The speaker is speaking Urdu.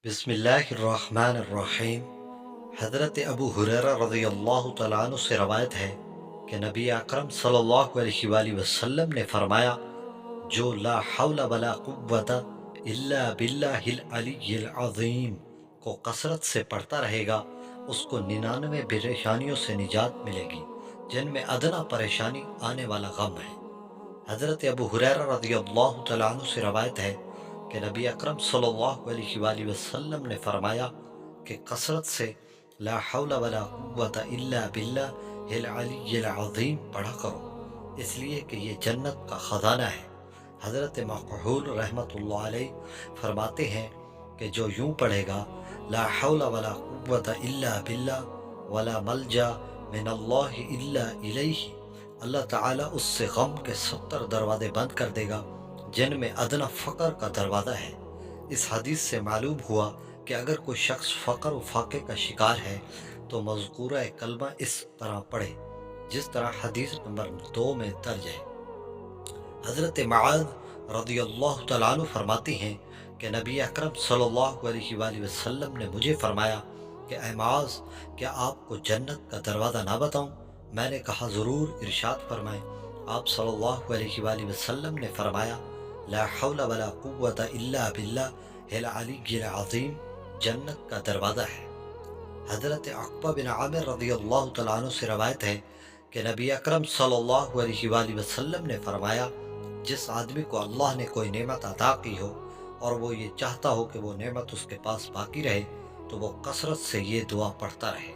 بسم اللہ الرحمن الرحیم۔ حضرت ابو ہریرہ رضی اللہ تعالیٰ عنہ سے روایت ہے کہ نبی اکرم صلی اللہ علیہ وآلہ وسلم نے فرمایا، جو لا حول ولا قوت الا باللہ العلی العظیم کو کثرت سے پڑھتا رہے گا، اس کو 99 پریشانیوں سے نجات ملے گی جن میں ادنا پریشانی آنے والا غم ہے۔ حضرت ابو ہریرہ رضی اللہ تعالیٰ عنہ سے روایت ہے کہ نبی اکرم صلی اللہ علیہ وآلہ وسلم نے فرمایا کہ کثرت سے لا حول ولا قوت الا باللہ العلی العظیم پڑھا کرو، اس لیے کہ یہ جنت کا خزانہ ہے۔ حضرت مکحول رحمۃ اللہ علیہ فرماتے ہیں کہ جو یوں پڑھے گا، لا حول ولا قوت الا باللہ ولا ملجا من اللہ الا الیہ، اللہ تعالیٰ اس سے غم کے 70 دروازے بند کر دے گا جن میں ادنا فقر کا دروازہ ہے۔ اس حدیث سے معلوم ہوا کہ اگر کوئی شخص فقر و فاقے کا شکار ہے تو مذکورہ کلمہ اس طرح پڑھے جس طرح حدیث نمبر 2 میں درج ہے۔ حضرت معاذ رضی اللہ تعالیٰ عنہ فرماتے ہیں کہ نبی اکرم صلی اللہ علیہ وآلہ وسلم نے مجھے فرمایا کہ اے معاذ، کیا آپ کو جنت کا دروازہ نہ بتاؤں؟ میں نے کہا ضرور، ارشاد فرمائیں۔ آپ صلی اللہ علیہ وآلہ وسلم نے فرمایا، لا حول ولا قوت الا باللہ العلی العظیم جنت کا دروازہ ہے۔ حضرت عقبہ بن عامر رضی اللہ تعالیٰ عنہ سے روایت ہے کہ نبی اکرم صلی اللہ علیہ وآلہ وسلم نے فرمایا، جس آدمی کو اللہ نے کوئی نعمت عطا کی ہو اور وہ یہ چاہتا ہو کہ وہ نعمت اس کے پاس باقی رہے تو وہ کثرت سے یہ دعا پڑھتا رہے۔